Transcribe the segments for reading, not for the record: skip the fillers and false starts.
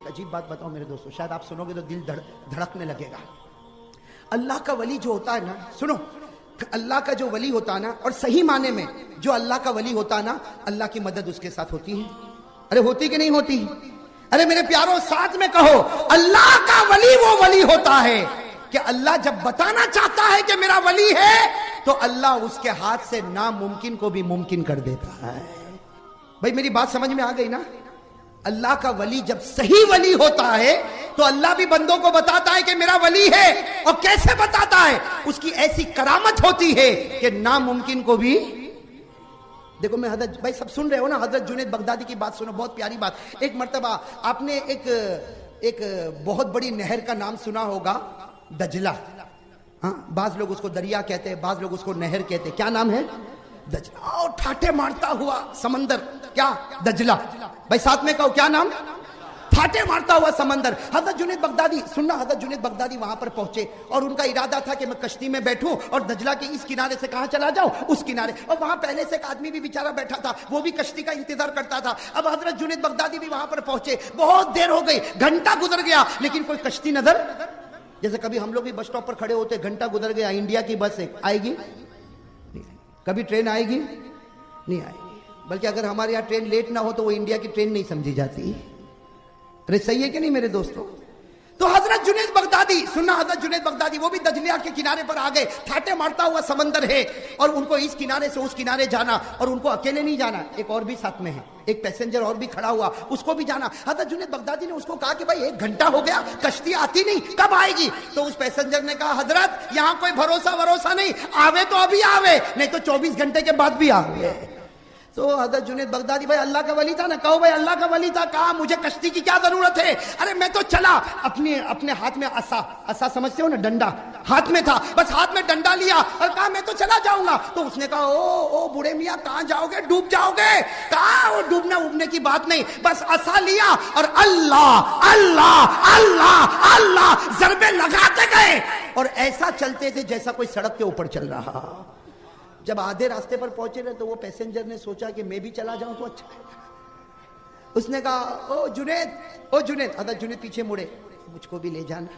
अजीब बात बताओ मेरे दोस्तों, शायद आप सुनोगे तो दिल धड़कने लगेगा। अल्लाह का वली जो होता है ना, सुनो, अल्लाह का जो वली होता है ना, और सही माने में जो अल्लाह का वली होता है ना, अल्लाह की मदद उसके साथ होती है। अरे होती कि नहीं होती? अरे मेरे प्यारों साथ में कहो, अल्लाह का वली वो वली होता है कि अल्लाह जब बताना चाहता है कि मेरा वली है, तो अल्लाह उसके हाथ से नामुमकिन को भी मुमकिन कर देता है। भाई मेरी बात समझ में आ गई ना? अल्लाह का वली जब सही वली होता है तो अल्लाह भी बंदों को बताता है कि मेरा वली है। और कैसे बताता है? उसकी ऐसी करामत होती है कि नामुमकिन को भी। देखो मैं हजरत, भाई सब सुन रहे हो ना, हजरत जुनैद बगदादी की बात सुनो, बहुत प्यारी बात। एक मर्तबा आपने एक बहुत बड़ी नहर का नाम सुना होगा, दजला। हाँ, बाज लोग उसको दरिया कहते हैं, बाज लोग उसको नहर कहते हैं। क्या नाम है? दजला। और ठाटे मारता हुआ समंदर, क्या? दजला। भाई साथ में कहो, क्या नाम? ठाटे मारता हुआ समंदर। हजरत जुनैद बगदादी, सुनना, हजरत जुनैद बगदादी वहां पर पहुंचे और उनका इरादा था कि मैं कश्ती में बैठूं और दजला के इस किनारे से कहां चला जाऊं, उस किनारे। और वहां पहले से एक आदमी भी बेचारा बैठा था, वो भी कश्ती का इंतजार करता था। अब हजरत जुनैद बगदादी भी वहां पर पहुंचे, बहुत देर हो गई, घंटा गुजर गया, लेकिन कोई कश्ती नजर। जैसे कभी हम लोग भी बस स्टॉप पर खड़े होते, घंटा गुजर गया, इंडिया की बस आएगी, कभी ट्रेन आएगी, नहीं आएगी। बल्कि अगर हमारे यहाँ ट्रेन लेट ना हो तो वो इंडिया की ट्रेन नहीं समझी जाती। अरे सही है कि नहीं मेरे दोस्तों? तो हजरत जुनैद बगदादी, सुनना, हजरत जुनैद बगदादी वो भी दजलिया के किनारे पर आ गए। ठाटे मारता हुआ समंदर है और उनको इस किनारे से उस किनारे जाना, और उनको अकेले नहीं जाना, एक और भी साथ में है, एक पैसेंजर और भी खड़ा हुआ, उसको भी जाना। हजरत जुनैद बगदादी ने उसको कहा कि भाई 1 घंटा हो गया, कश्ती आती नहीं, कब आएगी? तो उस पैसेंजर ने कहा, हजरत यहाँ कोई भरोसा नहीं, आवे तो अभी आवे, नहीं तो 24 घंटे के बाद भी आवे। तो हजरत जुनैद बगदादी, भाई अल्लाह का वली था ना, कहो भाई अल्लाह का वली था, कहा मुझे कश्ती की क्या जरूरत है? अरे मैं तो चला, अपने हाथ में असा समझते हो ना, डंडा हाथ में था, बस हाथ में डंडा लिया और कहा मैं तो चला जाऊंगा। तो उसने कहा, ओ बूढ़े मियाँ कहां जाओगे, डूब जाओगे। कहा वो डूबना उबने की बात नहीं, बस असा लिया और अल्लाह अल्लाह अल्लाह अल्लाह जरबे लगाते गए और ऐसा चलते थे जैसा कोई सड़क के ऊपर चल रहा। जब आधे रास्ते पर पहुंचे ना, तो वो पैसेंजर ने सोचा कि मैं भी चला जाऊं तो अच्छा है। उसने कहा, ओ जुनैद हजरत जुनैद पीछे मुड़े, मुझको भी ले जाना,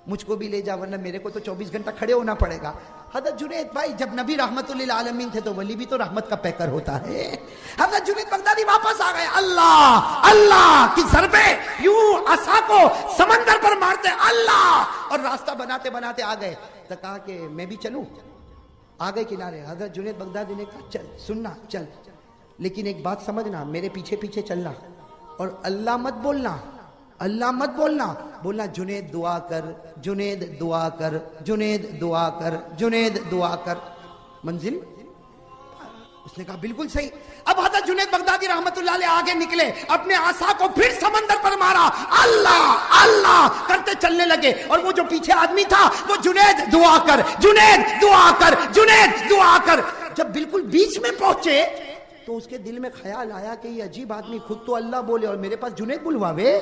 मुझको भी ले जा, वरना मेरे को तो 24 घंटा खड़े होना पड़ेगा। हजरत जुनैद, भाई जब नबी रहमतुल्लिल आलमीन थे तो वली भी तो रहमत का पैकर होता है। हजरत जुनैद बगदादी वापस आ गए, अल्लाह अल्लाह की ज़रबे यूं असा को समंदर पर मारते, अल्लाह, और रास्ता बनाते बनाते आ गए। तो कहा कि मैं भी चलूं, आ गए किनारे। हजरत जुनैद बगदादी ने कहा, चल, सुनना, चल, लेकिन एक बात समझना, मेरे पीछे पीछे चलना और अल्लाह मत बोलना, अल्लाह मत बोलना, बोलना जुनैद दुआ कर, जुनैद दुआ कर, जुनैद दुआ कर, जुनैद दुआ कर, मंजिल। उसने कहा बिल्कुल सही। अब हजरत जुनैद बगदादी रहमतुल्लाह अलैह आगे निकले, अपने आसा को फिर समंदर पर मारा, अल्लाह अल्लाह करते चलने लगे। और वो जो पीछे आदमी था वो जुनैद दुआ कर, जुनैद दुआ कर, जुनैद दुआ कर। जब बिल्कुल बीच में पहुंचे तो उसके दिल में ख्याल आया कि ये अजीब आदमी खुद तो अल्लाह बोले और मेरे पास जुनैद बुलवावे।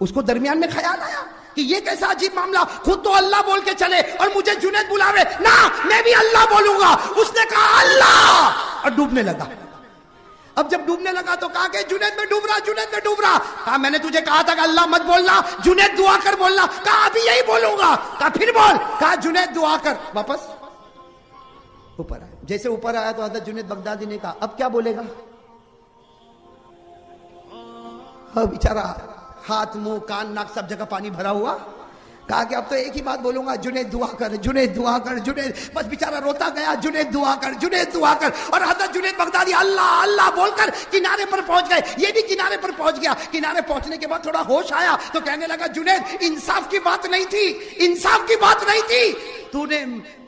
उसको दरमियान में ख्याल आया कि ये कैसा अजीब मामला, खुद तो अल्लाह बोल के चले और मुझे जुनैद बुलावे, ना मैं भी अल्लाह बोलूंगा। उसने कहा अल्लाह और डूबने लगा। अब जब डूबने लगा तो कहा कि जुनैद में डूब रहा, जुनैद में डूब रहा। कहा मैंने तुझे कहा था कि अल्लाह मत बोलना, जुनैद दुआ कर बोलना। कहा अभी यही बोलूंगा। कहा फिर बोल। कहा जुनैद दुआ कर। वापस ऊपर आया। जैसे ऊपर आया तो हजरत जुनैद बगदादी ने कहा अब क्या बोलेगा? बेचारा हाथ मुंह कान नाक सब जगह पानी भरा हुआ। कहा कि अब तो एक ही बात बोलूंगा, जुनैद दुआ कर, जुनैद दुआ कर, जुनैद। बस बेचारा रोता गया, जुनैद दुआ कर, जुनैद दुआ कर। और हजरत जुनैद बगदादी अल्लाह अल्लाह बोलकर किनारे पर पहुंच गए। ये भी किनारे पर पहुंच गया। किनारे पहुंचने के बाद थोड़ा होश आया तो कहने लगा, जुनैद इंसाफ की बात नहीं थी, इंसाफ की बात नहीं थी। तूने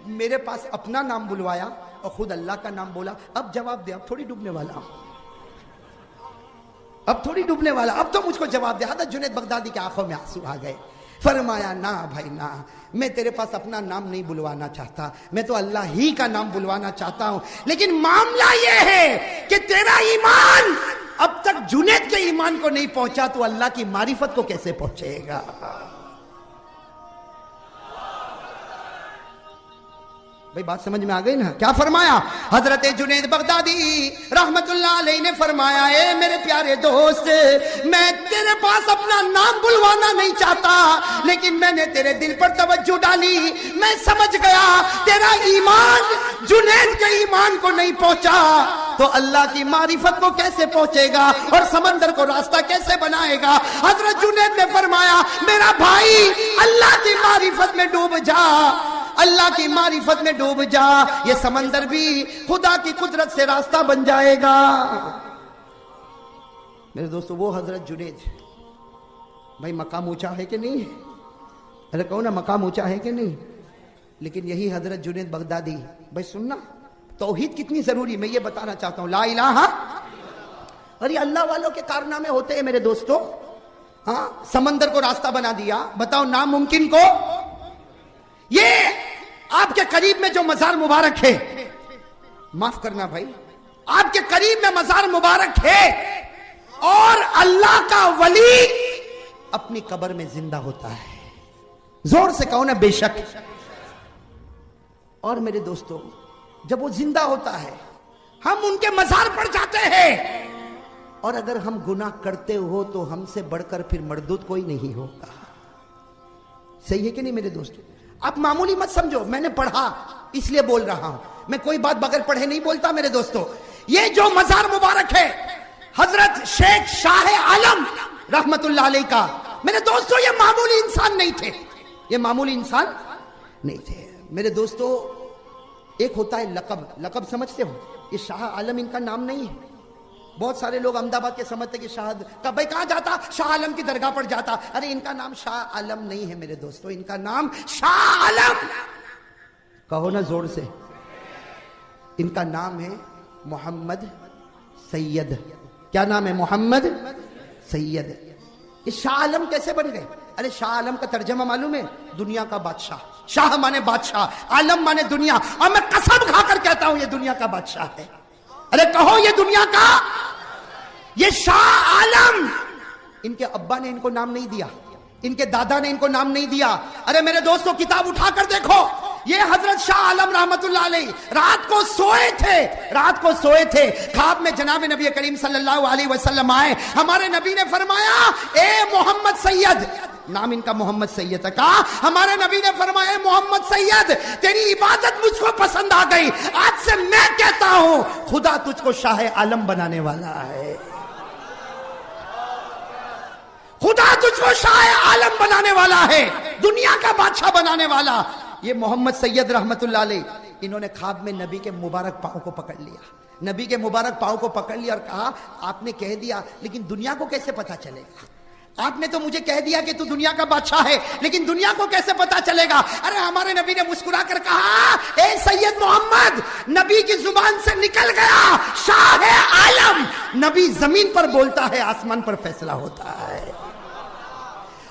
मेरे पास अपना नाम बुलवाया और खुद अल्लाह का नाम बोला। अब जवाब दे, अब थोड़ी डूबने वाला, अब थोड़ी डूबने वाला, अब तो मुझको जवाब दे। हजरत जुनैद बगदादी की आंखों में आंसू आ गए। फरमाया ना भाई ना, मैं तेरे पास अपना नाम नहीं बुलवाना चाहता, मैं तो अल्लाह ही का नाम बुलवाना चाहता हूं। लेकिन मामला यह है कि तेरा ईमान अब तक जुनैद के ईमान को नहीं पहुंचा तो अल्लाह की मारिफत को कैसे पहुंचेगा? भाई बात समझ में आ गई ना? क्या फरमाया हजरत जुनैद बगदादी रहमतुल्लाह अलैहि ने? फरमाया ए मेरे प्यारे दोस्त, मैं तेरे पास अपना नाम बुलवाना नहीं चाहता, लेकिन मैंने तेरे दिल पर तवज्जो डाली। मैं समझ गया तेरा ईमान जुनैद के ईमान को नहीं पहुंचा, तो अल्लाह की मारिफत को कैसे पहुंचेगा और समंदर को रास्ता कैसे बनाएगा? हजरत जुनैद ने फरमाया मेरा भाई अल्लाह की मारिफत में डूब जा, अल्लाह की मारिफत में डूब जा, ये समंदर भी खुदा की कुदरत से रास्ता बन जाएगा। मेरे दोस्तों वो हजरत जुनैद, भाई मकाम ऊंचा है कि नहीं? अरे कहो ना मकाम ऊंचा है कि नहीं? लेकिन यही हजरत जुनैद बगदादी, भाई सुनना तौहीद कितनी जरूरी, मैं ये बताना चाहता हूं। ला इलाहा, अरे अल्लाह वालों के कारनामे होते हैं मेरे दोस्तों। हाँ, समंदर को रास्ता बना दिया, बताओ नामुमकिन को। ये आपके करीब में जो मजार मुबारक है, माफ करना भाई, आपके करीब में मजार मुबारक है और अल्लाह का वली अपनी कब्र में जिंदा होता है। जोर से कहो ना बेशक। और मेरे दोस्तों जब वो जिंदा होता है हम उनके मजार पर जाते हैं, और अगर हम गुनाह करते हो तो हमसे बढ़कर फिर मर्दूद कोई नहीं होगा। सही है कि नहीं मेरे दोस्तों? आप मामूली मत समझो, मैंने पढ़ा इसलिए बोल रहा हूं, मैं कोई बात बगैर पढ़े नहीं बोलता मेरे दोस्तों। ये जो मजार मुबारक है हजरत शेख शाह आलम रहमतुल्लाह अलैह का, मेरे दोस्तों ये मामूली इंसान नहीं थे, ये मामूली इंसान नहीं थे मेरे दोस्तों। एक होता है लकब, लकब समझते हो? ये शाह आलम इनका नाम नहीं है। बहुत सारे लोग अहमदाबाद के समझते कि शाह का भाई कहां जाता, शाह आलम की दरगाह पर जाता। अरे इनका नाम शाह आलम नहीं है मेरे दोस्तों, इनका नाम शाह आलम, कहो ना जोर से, इनका नाम है मोहम्मद सैयद। क्या नाम है? मोहम्मद सैयद। ये शाह आलम कैसे बन गए? अरे शाह आलम का तर्जमा मालूम है? दुनिया का बादशाह। शाह माने बादशाह, आलम माने दुनिया, और मैं कसम खाकर कहता हूं ये दुनिया का बादशाह है। अरे कहो ये दुनिया का, ये शाह आलम। इनके अब्बा ने इनको नाम नहीं दिया, इनके दादा ने इनको नाम नहीं दिया। अरे मेरे दोस्तों किताब उठाकर देखो, ये हजरत शाह आलम रहमतुल्लाह अलैह रात को सोए थे, रात को सोए थे, ख्वाब में जनाब नबी करीम सल्लल्लाहु अलैहि वसल्लम आए। हमारे नबी ने फरमाया ए मोहम्मद सैयद, नाम इनका मोहम्मद सैयद था। कहा हमारे नबी ने फरमाया मोहम्मद सैयद तेरी इबादत मुझको पसंद आ गई, आज से मैं कहता हूं खुदा तुझको शाह आलम बनाने वाला है, खुदा तुझको शाह आलम बनाने वाला है, दुनिया का बादशाह बनाने वाला। ये मोहम्मद सैयद रहमतुल्लाह अलैह, इन्होंने ख्वाब में नबी के मुबारक पांव को पकड़ लिया, नबी के मुबारक पांव को पकड़ लिया और कहा आपने कह दिया लेकिन दुनिया को कैसे पता चलेगा? आपने तो मुझे कह दिया कि तू दुनिया का बादशाह है, लेकिन दुनिया को कैसे पता चलेगा? अरे हमारे नबी ने मुस्कुरा कर कहा ए सैयद मोहम्मद, नबी की जुबान से निकल गया शाह आलम। नबी जमीन पर बोलता है, आसमान पर फैसला होता है।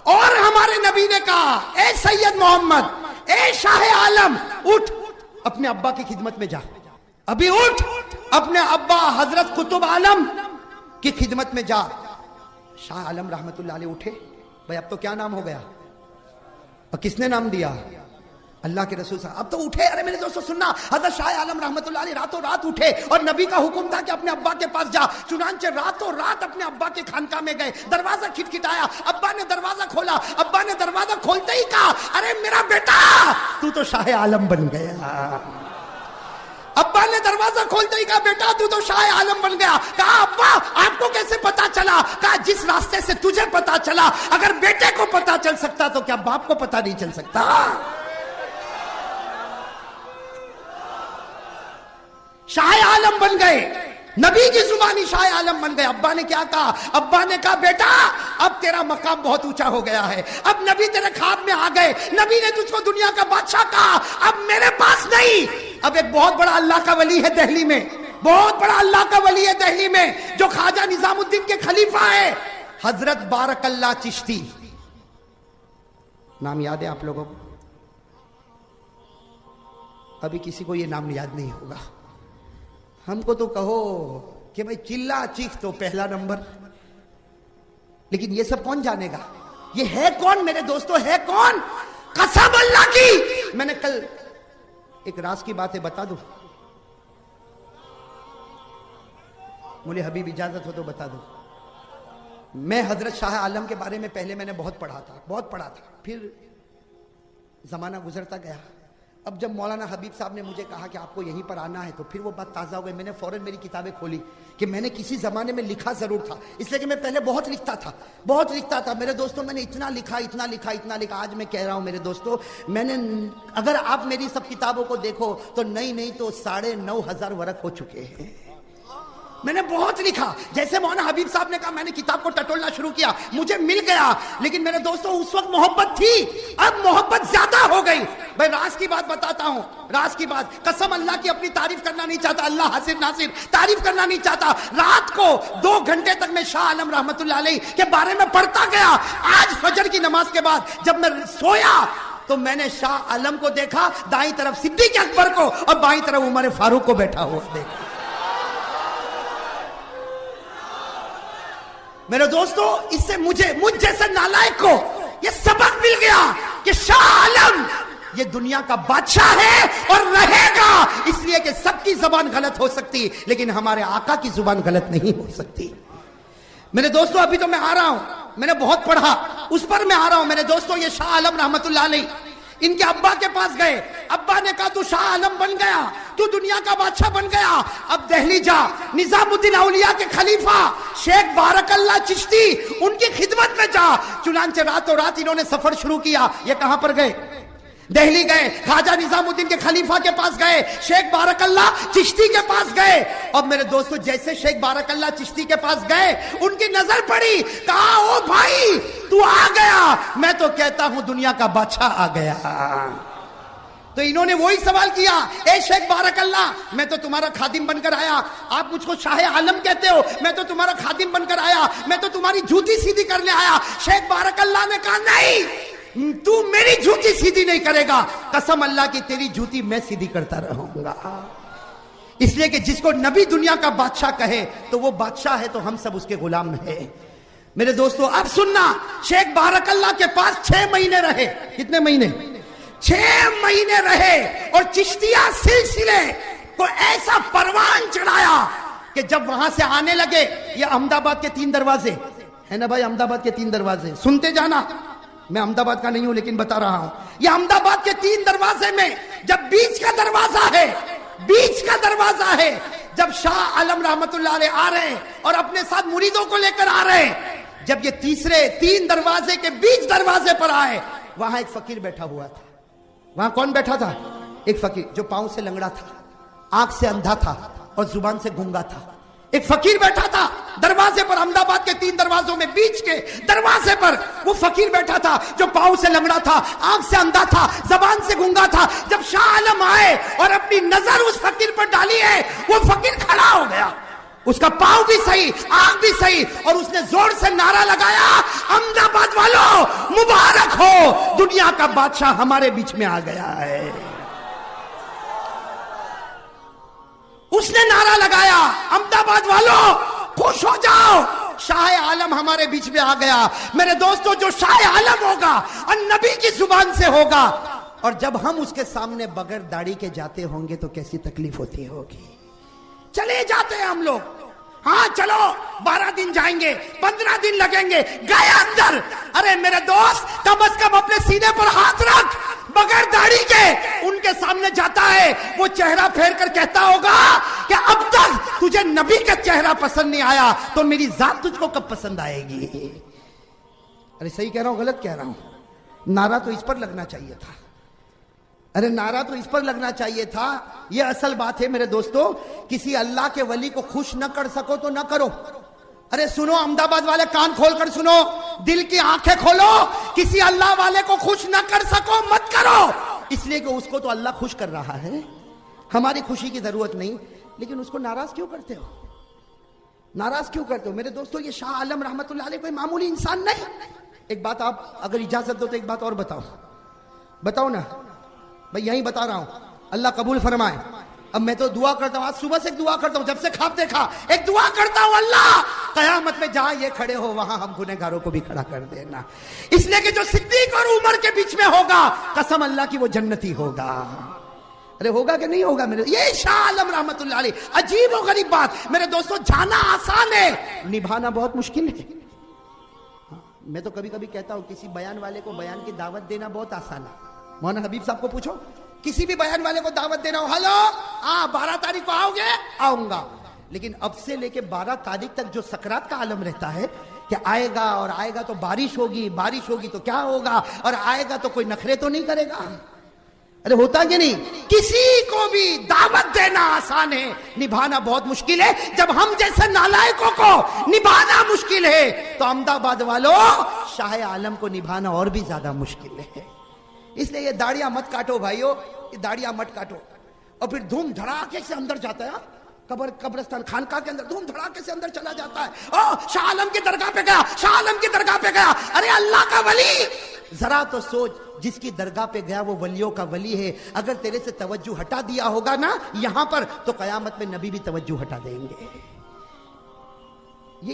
और हमारे नबी ने कहा ए सैयद मोहम्मद, ए शाह आलम, उठ अपने अब्बा की खिदमत में जा, अभी उठ अपने अब्बा हजरत कुतुब आलम की खिदमत में जा। शाह आलम रहमतुल्लाह अलैह उठे, भाई अब तो क्या नाम हो गया, और किसने नाम दिया? अल्लाह के रसूल साहब। अब तो उठे। अरे मेरे दोस्तों सुनना, हजरत शाह आलम रहमतुल्लाह अलैह रातों रात उठे और नबी का हुक्म था कि अपने अब्बा के पास जा। चुनांचे रातों रात अपने अब्बा के खानका में गए, दरवाजा खिटखिटाया, अब्बा ने दरवाजा खोला, अब्बा ने दरवाजा खोलते ही कहा अरे मेरा बेटा तू तो शाह आलम बन गया। अब्बा ने दरवाजा खोलते ही कहा बेटा तू तो शाह आलम बन गया। कहा अब्बा आपको कैसे पता चला? कहा जिस रास्ते से तुझे पता चला, अगर बेटे को पता चल सकता तो क्या बाप को पता नहीं चल सकता? शाह आलम बन गए, नबी की जुबानी शाह आलम बन गए। अब्बा ने क्या कहा? अब्बा ने कहा बेटा अब तेरा मकाम बहुत ऊंचा हो गया है, अब नबी तेरे ख्वाब में आ गए, नबी ने तुझको दुनिया का बादशाह कहा, अब मेरे पास नहीं, अब एक बहुत बड़ा अल्लाह का वली है दिल्ली में, बहुत बड़ा अल्लाह का वली है दिल्ली में जो ख्वाजा निजामुद्दीन के खलीफा है, हजरत बारकल्ला चिश्ती। नाम याद है आप लोगों को? अभी किसी को यह नाम याद नहीं होगा। हमको तो कहो कि भाई चिल्ला चीख तो पहला नंबर, लेकिन ये सब कौन जानेगा? ये है कौन मेरे दोस्तों, है कौन? कसम अल्लाह की, मैंने कल एक राज की बात है, बता दूं? मुझे हबीब इजाजत हो तो बता दो। मैं हजरत शाह आलम के बारे में पहले मैंने बहुत पढ़ा था, फिर जमाना गुजरता गया। अब जब मौलाना हबीब साहब ने मुझे कहा कि आपको यहीं पर आना है, तो फिर वो बात ताज़ा हो गई। मैंने फौरन मेरी किताबें खोली कि मैंने किसी ज़माने में लिखा ज़रूर था, इसलिए कि मैं पहले बहुत लिखता था मेरे दोस्तों। मैंने इतना लिखा। आज मैं कह रहा हूँ मेरे दोस्तों, मैंने, अगर आप मेरी सब किताबों को देखो तो नहीं तो 9,500 वर्क हो चुके हैं। मैंने बहुत लिखा। जैसे मौलाना हबीब साहब ने कहा, मैंने किताब को टटोलना शुरू किया, मुझे मिल गया। लेकिन मेरे दोस्तों उस वक्त मोहब्बत थी, अब मोहब्बत ज्यादा हो गई। भाई राज की बात बताता हूं, राज की बात, कसम अल्लाह की, अपनी तारीफ करना नहीं चाहता, अल्लाह हासिर नासिर, तारीफ करना नहीं चाहता। रात को 2 घंटे तक मैं शाह आलम रहमतुल्लाह अलैह के बारे में पढ़ता गया। आज फजर की नमाज के बाद जब मैं सोया तो मैंने शाह आलम को देखा, दाईं तरफ सिद्दीक अकबर को और बाईं तरफ उमर फारूक को बैठा हुआ देखा। मेरे दोस्तों, इससे मुझ जैसे नालायक को यह सबक मिल गया कि शाह आलम ये दुनिया का बादशाह है और रहेगा। इसलिए कि सबकी जुबान गलत हो सकती, लेकिन हमारे आका की जुबान गलत नहीं हो सकती। मेरे दोस्तों, अभी तो मैं आ रहा हूं, मैंने बहुत पढ़ा, उस पर मैं आ रहा हूं। मेरे दोस्तों, ये शाह आलम रहमतुल्लाह अलैह इनके अब्बा के पास गए। अब्बा ने कहा, तू शाह आलम बन गया, तू दुनिया का बादशाह बन गया, अब दिल्ली जा, निजामुद्दीन औलिया के खलीफा शेख बारकल्ला चिश्ती उनकी खिदमत में जा। चुनांचे रातों रात इन्होंने सफर शुरू किया। ये कहां पर गए? दिल्ली गए, ख्वाजा निजामुद्दीन के खलीफा के पास गए, शेख बारकल्ला चिश्ती के पास गए। और मेरे दोस्तों, जैसे शेख बारकल्ला चिश्ती के पास गए, उनकी नजर पड़ी, कहा, ओ भाई तू आ गया, मैं तो कहता हूं दुनिया का बादशाह आ गया। तो इन्होंने वही सवाल किया, ए शेख बारकल्ला, मैं तो तुम्हारा खादिम बनकर आया, आप मुझको शाह आलम कहते हो, मैं तो तुम्हारा खादिम बनकर आया, मैं तो तुम्हारी जूती सीधी करने आया। शेख बारकल्ला ने कहा, नहीं, तू मेरी जूती सीधी नहीं करेगा, कसम अल्लाह की तेरी जूती मैं सीधी करता रहूंगा। इसलिए कि जिसको नबी दुनिया का बादशाह कहे तो वो बादशाह है, तो हम सब उसके गुलाम है। मेरे दोस्तों, अब सुनना, शेख बारकल्ला के पास 6 महीने रहे। कितने महीने? 6 महीने रहे। और चिश्तिया सिलसिले को ऐसा परवान चढ़ाया कि जब वहां से आने लगे, ये अहमदाबाद के 3 दरवाजे है ना भाई, अहमदाबाद के 3 दरवाजे, सुनते जाना, मैं अहमदाबाद का नहीं हूं लेकिन बता रहा हूं। ये अहमदाबाद के 3 दरवाजे में जब बीच का दरवाजा है, जब शाह आलम रहमतुल्लाह अलैह आ रहे हैं और अपने साथ मुरीदों को लेकर आ रहे हैं, जब ये तीसरे 3 दरवाजे के बीच दरवाजे पर आए, वहां एक फकीर बैठा हुआ था। वहां कौन बैठा था? एक फकीर जो पांव से लंगड़ा था, आंख से अंधा था और जुबान से गूंगा था। एक फकीर बैठा था दरवाजे पर, अहमदाबाद के 3 दरवाजों में बीच के दरवाजे पर वो फकीर बैठा था जो पांव से लंगड़ा था, आंख से अंधा था, जबान से गूंगा था। जब शाह आलम आए और अपनी नजर उस फकीर पर डाली है, वो फकीर खड़ा हो गया, उसका पांव भी सही, आंख भी सही, और उसने जोर से नारा लगाया, अहमदाबाद वालों मुबारक हो, दुनिया का बादशाह हमारे बीच में आ गया है। उसने नारा लगाया, अहमदाबाद वालों खुश हो जाओ, शाह आलम हमारे बीच में आ गया। मेरे दोस्तों, जो शाह आलम होगा और नबी की जुबान से होगा, और जब हम उसके सामने बगैर दाढ़ी के जाते होंगे तो कैसी तकलीफ होती होगी। चले जाते हैं हम लोग, हाँ चलो 12 दिन जाएंगे, 15 दिन लगेंगे, गए अंदर। अरे मेरे दोस्त, कम से कम अपने सीने पर हाथ रख, बगैर दाढ़ी के उनके सामने जाता है, वो चेहरा फेर कर कहता होगा कि अब तक तुझे नबी का चेहरा पसंद नहीं आया, तो मेरी जात तुझको कब पसंद आएगी। अरे सही कह रहा हूं, गलत कह रहा हूं? नारा तो इस पर लगना चाहिए था, अरे नारा तो इस पर लगना चाहिए था। यह असल बात है मेरे दोस्तों, किसी अल्लाह के वली को खुश न कर सको तो न करो। अरे सुनो अहमदाबाद वाले, कान खोलकर सुनो, दिल की आंखें खोलो, किसी अल्लाह वाले को खुश न कर सको मत करो, इसलिए कि उसको तो अल्लाह खुश कर रहा है, हमारी खुशी की जरूरत नहीं। लेकिन उसको नाराज क्यों करते हो? नाराज क्यों करते हो? मेरे दोस्तों, ये शाह आलम रहमतुल्लाह अलैह कोई मामूली इंसान नहीं। एक बात आप अगर इजाजत दो तो एक बात और बताओ ना भाई, यही बता रहा हूं, अल्लाह कबूल फरमाए। अब मैं तो दुआ करता हूं, आज सुबह से एक दुआ करता हूं, जब से ख्वाब देखा एक दुआ करता हूं, अल्लाह कयामत में जहां ये खड़े हो वहां हम गुनहगारों को भी खड़ा कर देना। इसलिए कि जो सिद्दीक और उमर के बीच में होगा, कसम अल्लाह की वो जन्नती होगा। अरे होगा कि नहीं होगा मेरे, ये शाह आलम रहमतुल्लाह अलैह। अजीब और गरीब बात मेरे दोस्तों, जाना आसान है, निभाना बहुत मुश्किल है। मैं तो कभी कभी कहता हूं किसी बयान वाले को बयान की दावत देना बहुत आसान है। मौलाना हबीब साहब को पूछो, किसी भी बयान वाले को दावत देना हो, हेलो 12 तारीख को आओगे? आऊंगा। लेकिन अब से लेके 12 तारीख तक जो सकरात का आलम रहता है कि आएगा, और आएगा तो बारिश होगी, बारिश होगी तो क्या होगा, और आएगा तो कोई नखरे तो नहीं करेगा। अरे होता कि नहीं? किसी को भी दावत देना आसान है, निभाना बहुत मुश्किल है। जब हम जैसे नालायकों को निभाना मुश्किल है तो अहमदाबाद वालों शाह आलम को निभाना और भी ज्यादा मुश्किल है। इसलिए ये दाढ़ियां मत काटो भाइयों, ये दाढ़ियां मत काटो। और फिर धूम धड़ाके से अंदर जाता है, कब्रिस्तान खानका के अंदर धूम धड़ाके से अंदर चला जाता है। ओ शाह आलम की दरगाह पे गया, शाह आलम की दरगाह पे गया। अरे अल्लाह का वली, जरा तो सोच, जिसकी दरगाह पे गया वो वलियों का वली है। अगर तेरे से तवज्जो हटा दिया होगा ना यहां पर, तो कयामत में नबी भी तवज्जो हटा देंगे।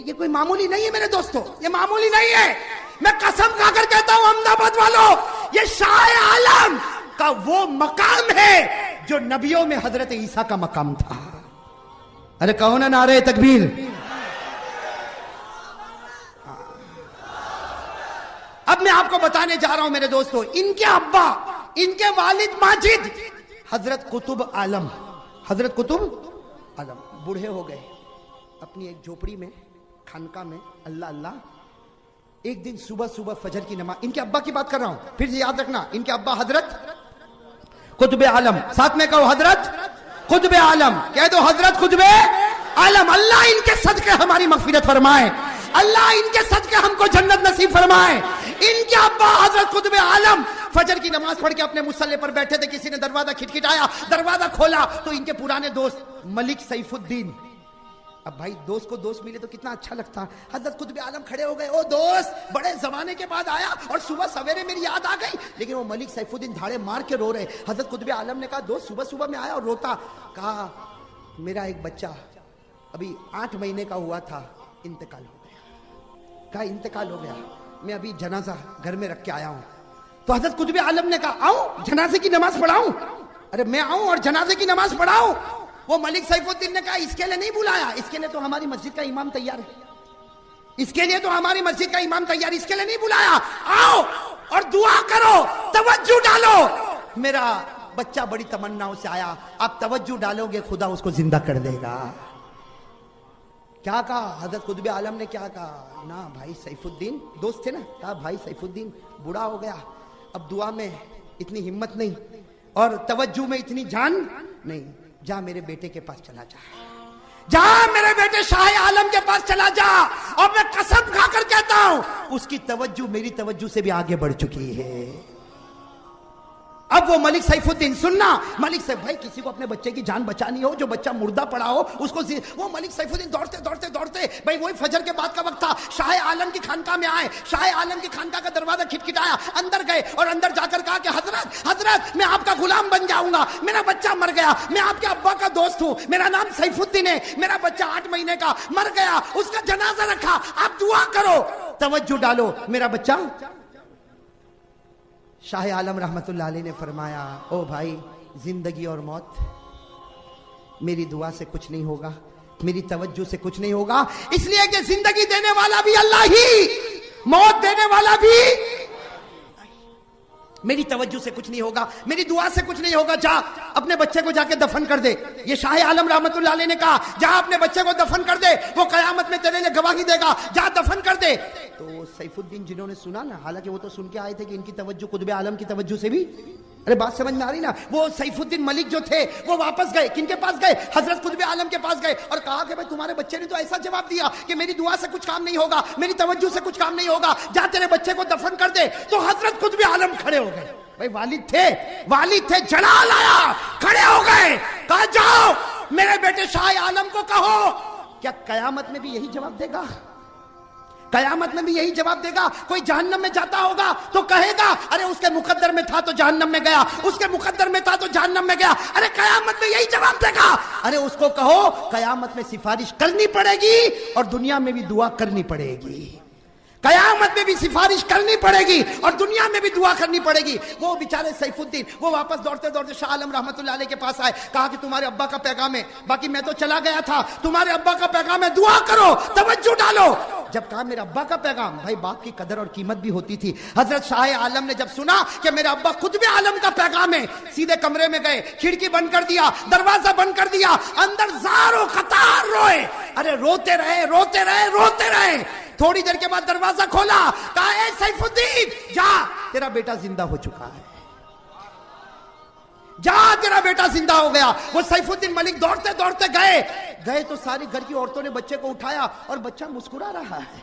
ये कोई मामूली नहीं है मेरे दोस्तों, ये मामूली नहीं है। मैं कसम खाकर कहता हूं अहमदाबाद वालों, ये शाह आलम का वो मकाम है जो नबियों में हजरत ईसा का मकाम था। अरे कहो ना नारे तकबीर। अब मैं आपको बताने जा रहा हूं मेरे दोस्तों, इनके अब्बा, इनके वालिद माजिद हजरत कुतुब आलम, हजरत कुतुब आलम बूढ़े हो गए अपनी एक झोपड़ी में, खानका में, अल्लाह अल्लाह। एक दिन सुबह सुबह फजर की नमाज, इनके अब्बा की बात कर रहा हूं, फिर से याद रखना, इनके अब्बा हजरत कुतुब आलम, साथ में कहो हजरत कुतुब आलम, कह दो हजरत कुतुब आलम। अल्लाह इनके सदके हमारी मगफिरत फरमाए, अल्लाह इनके सदके हमको जन्नत नसीब फरमाए। इनके अब्बा हजरत कुतुब आलम फजर की नमाज पढ़ के अपने मुसल्ले पर बैठे थे, किसी ने दरवाजा खिटखिटाया, दरवाजा खोला तो इनके पुराने दोस्त मलिक सैफुद्दीन। अब भाई दोस्त को दोस्त मिले तो कितना अच्छा लगता। हजरत कुतुब आलम खड़े हो गए, ओ दोस्त बड़े जमाने के बाद आया और सुबह सवेरे मेरी याद आ गई। लेकिन वो मलिक सैफुद्दीन धाड़े मार के रो रहे। हजरत कुतुब आलम ने कहा दोस्त सुबह सुबह में आया और रोता, कहा मेरा एक बच्चा अभी 8 महीने का हुआ था, इंतकाल हो गया। कहा इंतकाल हो गया, मैं अभी जनाजा घर में रख के आया हूं। तो हजरत कुतुब आलम ने कहा आऊं जनाजे की नमाज पढ़ाऊं? अरे मैं आऊं और जनाजे की नमाज पढ़ाऊं? वो मलिक सैफुद्दीन ने कहा इसके लिए नहीं बुलाया, इसके लिए तो हमारी मस्जिद का इमाम तैयार है, इसके लिए तो हमारी मस्जिद का इमाम तैयार, इसके लिए नहीं बुलाया। आओ और दुआ करो, तवज्जो डालो। मेरा बच्चा बड़ी तमन्नाओं से आया, आप तवज्जो डालोगे खुदा उसको जिंदा कर देगा। क्या कहा हजरत कुतुब आलम ने, क्या कहा? ना भाई सैफुद्दीन, दोस्त थे ना, कहा भाई सैफुद्दीन बूढ़ा हो गया, अब दुआ में इतनी हिम्मत नहीं और तवज्जो में इतनी जान नहीं, जा मेरे बेटे के पास चला जा, जा मेरे बेटे शाह आलम के पास चला जा। और मैं कसम खाकर कहता हूं उसकी तवज्जो मेरी तवज्जो से भी आगे बढ़ चुकी है। अब वो मलिक सैफुद्दीन, सुनना, मलिक साहब भाई किसी को अपने बच्चे की जान बचानी हो, जो बच्चा मुर्दा पड़ा हो उसको, वो मलिक सैफुद्दीन दौड़ते दौड़ते दौड़ते, भाई वही फजर के बाद का वक्त था, शाह आलम की खानका में आए, शाह आलम की खानका का दरवाजा खिटखिटाया, अंदर गए और अंदर जाकर कहा कि हजरत हजरत मैं आपका गुलाम बन जाऊंगा, मेरा बच्चा मर गया, मैं आपके अब्बा का दोस्त हूं, मेरा नाम सैफुद्दीन है, मेरा बच्चा 8 महीने का मर गया, उसका जनाजा रखा, आप दुआ करो, तवज्जो डालो, मेरा बच्चा। शाह आलम रहमतुल्लाह अलैह ने फरमाया, ओ भाई जिंदगी और मौत मेरी दुआ से कुछ नहीं होगा, मेरी तवज्जो से कुछ नहीं होगा, इसलिए कि जिंदगी देने वाला भी अल्लाह ही, मौत देने वाला भी, मेरी तवज्जो से कुछ नहीं होगा, मेरी दुआ से कुछ नहीं होगा, जा अपने बच्चे को जाके दफन कर दे। ये शाह आलम रहमतुल्लाह अलैह ने कहा जा अपने बच्चे को दफन कर दे, वो कयामत में तेरे लिए गवाही देगा, जा दफन कर दे। तो सैफुद्दीन जिन्होंने सुना ना, हालांकि वो तो सुन के आए थे कि इनकी तवज्जो कुतुब आलम की तवज्जो से भी, अरे बात समझ में आ रही ना, वो सैफुद्दीन मलिक जो थे वो वापस गए, किनके पास गए? हजरत कुतुब आलम के पास गए और कहा कि भाई तुम्हारे बच्चे ने तो ऐसा जवाब दिया कि मेरी दुआ से कुछ काम नहीं होगा, मेरी तवज्जो से कुछ काम नहीं होगा, जा तेरे बच्चे को दफन कर दे। तो हजरत कुतुब आलम खड़े हो गए, भाई वालिद थे, जलाल आया, खड़े हो गए, कहा जाओ मेरे बेटे शाह आलम को कहो। क्या कयामत में भी यही जवाब देगा? कयामत में भी यही जवाब देगा? कोई जहन्नम में जाता होगा तो कहेगा अरे उसके मुकद्दर में था तो जहन्नम में गया, उसके मुकद्दर में था तो जहन्नम में गया। अरे कयामत में यही जवाब देगा? अरे उसको कहो कयामत में सिफारिश करनी पड़ेगी और दुनिया में भी दुआ करनी पड़ेगी। कयामत में भी सिफारिश करनी पड़ेगी और दुनिया में भी दुआ करनी पड़ेगी। वो बेचारे सैफुद्दीन वो वापस दौड़ते दौड़ते शाह आलम रहमतुल्लाह अलैह के पास आए, कहा कि तुम्हारे अब्बा का पैगाम है, बाकी मैं तो चला गया था, तुम्हारे अब्बा का पैगाम है, दुआ करो, तवज्जो डालो। जब कहा मेरे अब्बा का पैगाम, भाई बाप की कदर और कीमत भी होती थी। हजरत शाह आलम ने जब सुना कि मेरे अब्बा खुतबे आलम का पैगाम है, सीधे कमरे में गए, खिड़की बंद कर दिया, दरवाजा बंद कर दिया, अंदर जारो कतार रोए, अरे रोते रहे रोते रहे रोते रहे। थोड़ी देर के बाद दरवाजा खोला, कहा ए सैफुद्दीन जा, तेरा बेटा जिंदा हो चुका है, जा तेरा बेटा जिंदा हो गया। वो सैफुद्दीन मलिक दौड़ते दौड़ते गए तो सारी घर की औरतों ने बच्चे को उठाया और बच्चा मुस्कुरा रहा है,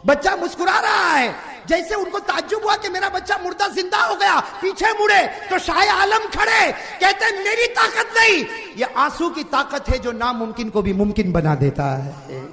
बच्चा मुस्कुरा रहा है। जैसे उनको ताज्जुब हुआ कि मेरा बच्चा मुर्दा जिंदा हो गया, पीछे मुड़े तो शाह आलम खड़े, कहते मेरी ताकत नहीं, ये आंसू की ताकत है जो नामुमकिन को भी मुमकिन बना देता है।